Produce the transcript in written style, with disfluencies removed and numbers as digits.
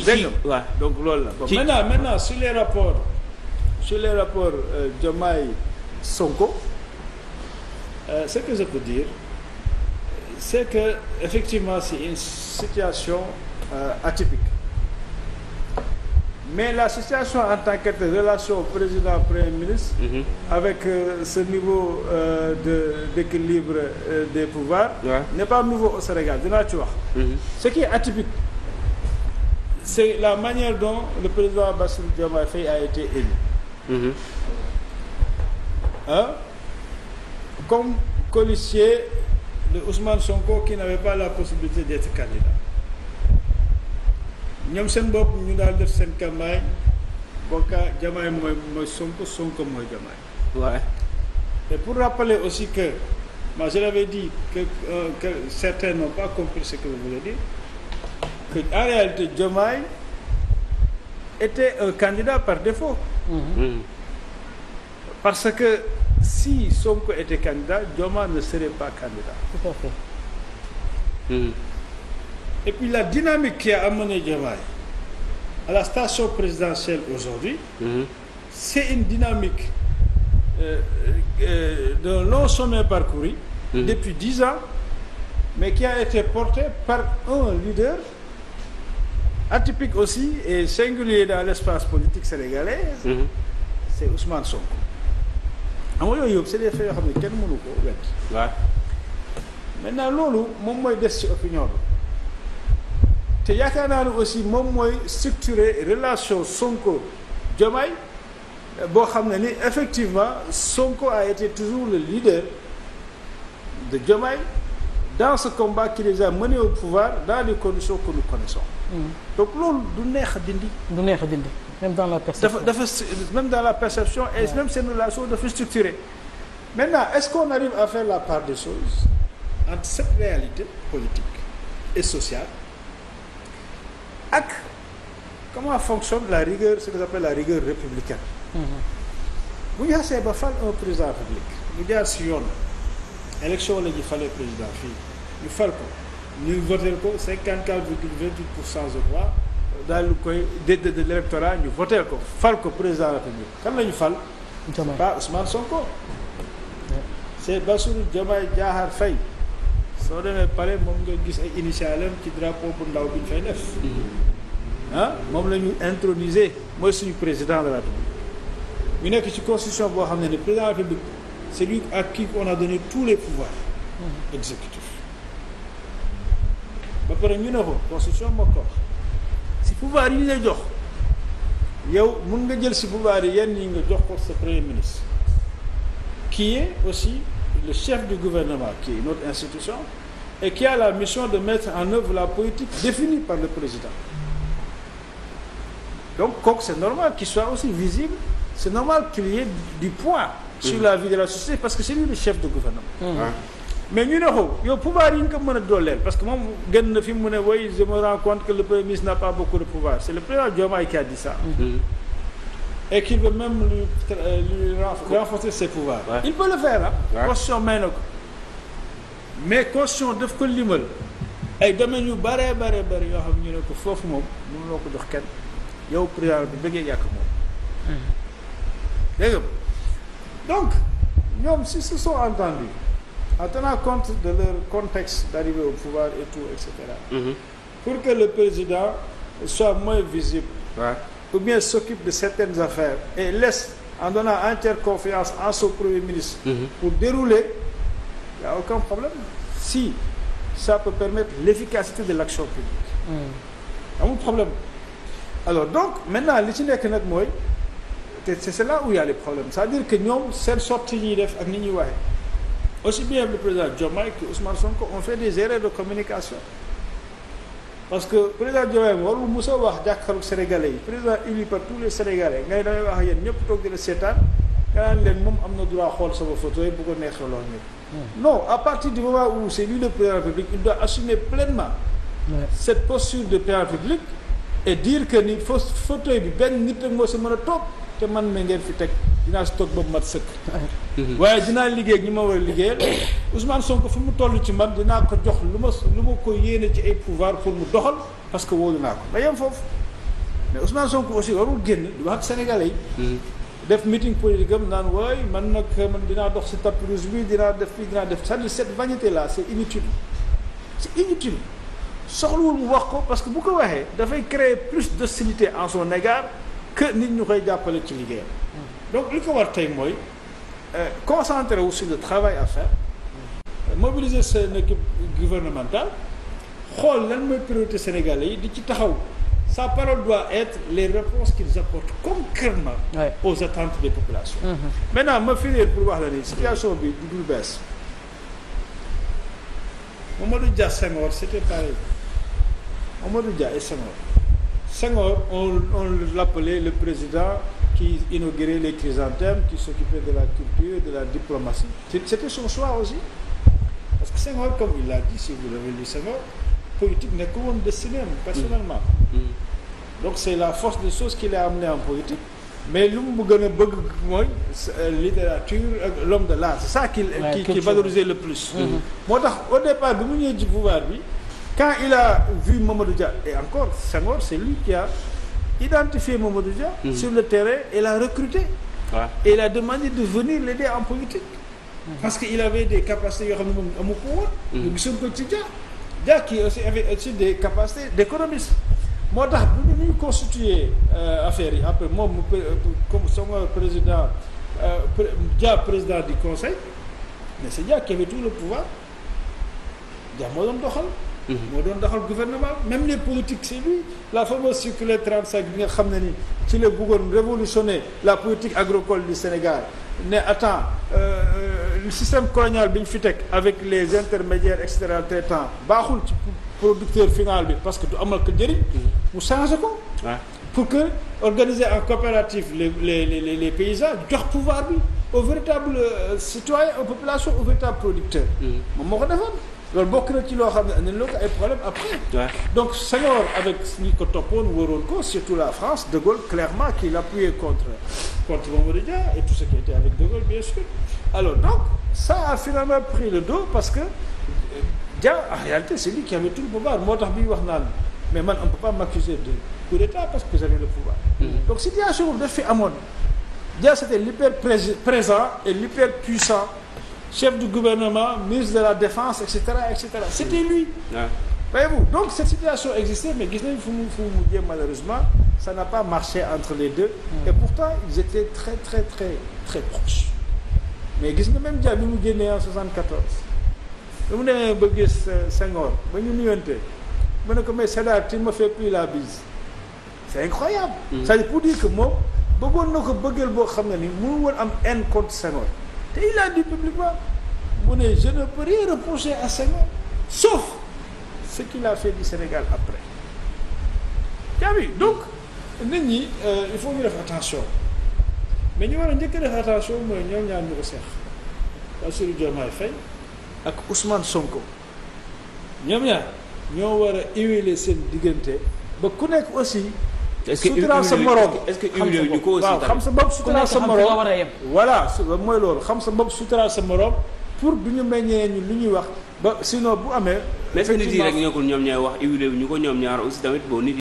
dégg nga donc loolu la. bon maintenant sur les rapports Diomaye Sonko ce que je peux dire c'est que effectivement c'est une situation atypique. Mais la situation en tant que relation président premier ministre avec ce niveau d'équilibre des pouvoirs n'est pas nouveau au Sénégal dinaa ci wax. Ce qui est atypique c'est la manière dont le président Bassirou Diomaye Faye a été élu. Comme colistier de Ousmane Sonko qui n'avait pas la possibilité d'être candidat. ñoom seen bopp ñu daal def seen campagne bokka Diomaye mooy Sonko mooy Diomaye. Ouais. Et pour rappeler aussi que moi je l'avais dit que certains n'ont pas compris ce que vous voulez dire que en réalité Diomaye était un candidat par défaut. Parce que si Sonko était candidat Diomaye ne serait pas candidat. Tout à fait. Et puis la dynamique qui a amené Diomaye à la station présidentielle aujourd'hui, c'est une dynamique d'un long chemin parcouru depuis 10 ans, mais qui a été portée par un leader atypique aussi et singulier dans l'espace politique sénégalais, c'est Ousmane Sonko. xam nga yooyu yëpp c'est des faits yoo xam ne kenn mënu ko wedd. Maintenant loolu moom mooy des ci opinion bi. te yaakaar naa ne aussi moom mooy structurer relation Sonko Diomaye boo xam ne ni effectivement Sonko a été toujours le leader de Diomaye dans ce combat qui les a menés au pouvoir dans les conditions que nous connaissons. Donc loolu du neex a dindi. du neex a dindi même dans la perception. Même dans la perception et même seen relation dafa structurée. Maintenant est-ce qu'on arrive à faire la part des choses entre cette réalité politique et sociale ak comment fonctionne la rigueur, ce que j'appelle la rigueur républicaine. bu ñu xasee ba fal un président république ñu jaar si yoon élection la ñu falee président fii ñu fal ko ñu voté ko 54,28% je crois daal lu koy de l'électorat ñu voté ko fal ko président république kan la ñu fal. Diomaye pas Ousmane Sonko. c'est Bassirou Diomaye Diakhar Faye. soo demee pare moom nga gis ay initialam ci drapeau bu ndaw bi ñu fay def. moom la ñu introniser mooy suñu président de la République. ñu nekk ci constitution boo xam ne le président de la République c'est lui à qui on a donné tous les pouvoirs exécutifs. ba pare ñu ne ko constitution moo ko wax si pouvoir yi ñu lay jox yow mun nga jël si pouvoir yi yenn yi nga jox ko sa premier ministre qui est aussi le chef du gouvernement, qui est une autre institution, et qui a la mission de mettre en œuvre la politique définie par le président. Donc, c'est normal qu'il soit aussi visible, c'est normal qu'il y ait du poids sur la vie de la société, parce que c'est lui le chef de gouvernement. Mais ñu ne ko yow pouvoir yi nga ko mën a dooleel parce que moom gën na fi mu ne woy je me rends compte que le premier ministre n'a pas beaucoup de pouvoir. C'est le président Diomaye qui a dit ça. Et qu'il veut même lui renforcer ses pouvoirs. Il peut le faire constitution may na ko mais constitution daf ko limal ay domaines yu bare yoo xam ñu ne ko foofu moom mënuloo ko jox kenn yow président bi bëggee yàq moom dégg nga donc ñoom s'ils se sont entendus en tenant compte de leur contexte d'arrivée au pouvoir et tout etc. Pour que le président soit moins visible ou bien s'occupe de certaines affaires et laisse en donnant entière confiance en son premier ministre pour dérouler, il n'y a aucun problème si ça peut permettre l'efficacité de l'action publique. Amul problème. Alors donc maintenant li ci nekk nag mooy c'est là où il y a les problèmes, c'est-à-dire que ñoom seen sortie ñuy def ak ni ñuy waxee aussi bien le président Diomaye que Ousmane Sonko ont fait des erreurs de communication. Parce que président Diomaye warul musa wax jàkkaarloog Sénégalais yi président élu par tous les Sénégalais ngay damay wax ak yéen ñëpp toog di la seetaan nga naan leen moom am na droit xool sama photo yi bu ko neexee lool ñëpp. Non, à partir du moment où c'est lui le président de la République, il doit assumer pleinement cette posture de président de la République et dire que ni fauteuil bi benn nit rek moo si mën a toog te man ma ngeen fi teg dinaa si toog ba mu mat sëkk. waaye dinaa liggéey ak ñi ma war a liggéeyal Ousmane Sonko fu mu toll ci man dinaa ko jox lu ma ko yéene ci ay pouvoir pour mu doxal parce que wóolu naa ko da yem foofu. mais Ousmane Sonko aussi warul génn di wax ak sénégalais yi. def meeting politique am naan waay man dinaa dox si tapis rouge bi dinaa def fii dinaa def c'est-à-dire cette vanité là c'est inutile soxlawul mu wax ko parce que bu ko waxee dafay créer plus d'hostilité en son égard que nit ñu koy jàppale ci liggéeyam. donc li ko war tey mooy concentrer wu sur le travail à faire mobiliser seen équipe gouvernementale xool lan mooy priorité sénégalais yi di ci taxaw. Sa parole doit être les réponses qu'ils apportent concrètement aux attentes des populations. Maintenant ma finir pour wax la ni situation bi du bees. Mamadou Dia Senghor c'était pareil. Mamadou Dia et Senghor on l'appelait le président qui inaugurait les chrysanthèmes, qui s'occupait de la culture, de la diplomatie. C'était son choix aussi. Parce que Senghor, comme il l'a dit, si vous l'avez lu Senghor, politique n'est que woon destiné personnellement. Donc c'est la force des choses qui l'a amené en politique. Mais lu mu gën a bëgg mooy littérature ak l'homme de l'art, c'est ça qui valorisait le plus. Moo tax au départ bi mu ñëwee ci pouvoir bi quand il a vu Mamadou Dia et encore Senghor, c'est lui qui a identifié Mamadou Dia sur le terrain et l'a recruté. Et il a demandé de venir l'aider en politique. Parce qu'il avait des capacités yoo xam ne moom amu ko woon. ñu gisoon ko ci Dia qui aussi avait aussi des capacités d'économiste. moo tax bu ñu constituer affaire yi après moom comme sama président Dia président du conseil mais c'est Dia qui avait tout le pouvoir Dia moo doon doxal. moo doon doxal gouvernement même les politiques c'est lui la fameuse circulaire 35 bi nga xam ne ni ci la bëggoon révolutionner la politique agricole du Sénégal ne attends le système colonial bi ñu fi teg avec les intermédiaires et cetera traitants baaxul ci producteur final bi parce que du amal ko njëriñ mu changé ko pour que organiser en coopérative les paysans jox pouvoir bi au véritable citoyen aux populations au véritable producteur moom moo ko defoon loolu bokk na ci loo xam ne andi loo ko ay problème après donc Senghor avec ñi ko toppoon wóoroon ko surtout la France De Gaulle clairement qui l'appuyait contre Mamadou Dia et tout ce qui était avec De Gaulle bien sûr alors donc ça a finalement pris le dos parce que Dia en réalité c'est lui qui avait tout le pouvoir moo tax bi wax naan mais man on peut pas m'accuser de coup d'état parce que j'avais le pouvoir donc situation boobu daf fi amoon Dia c'était l'hyper présent et l'hyper puissant chef du gouvernement ministre de la défense etc c'était lui voyez-vous donc cette situation existait mais gis nañ fu mu mujjee malheureusement ça n'a pas marché entre les deux et pourtant ils étaient très très très très proches mais gis nga même Dia bi mu génnee en 74 ba mu demee ba gis Senghor ba ñu nuyante mu ne ko mais Sédar tu me fais plus la bise c'est incroyable c'est-à-dire pour dire que moom bëggoon na ko bëggeel boo xam ne ni mënu woon am haine contre Senghor te il a dit publiquement mu ne je ne peux rien reprocher à Senghor sauf ce qu'il a fait du Sénégal après yaa ngi donc nit ñi il faut ñu def attention mais ñu war a njëkk a def attention mooy ñoom ñaar ñu ko seex Bassirou Diomaye Faye ak Ousmane Sonko ñoom ñaar ñoo war a huiler seen diggante ba ku nekk aussi. suturaal sa morom est-ce que huiler ñu ko aussi waaw xam sa bopp suturaal sa morom voilà mooy loolu xam sa bopp suturaal sa morom pour du ñu meññee ñu lu ñuy wax ba sinon bu amee. mais est-ce que nit yi rek ñoo ko ñoom ñooy wax huiler ñu ko ñoom ñaar aussi tamit boo nit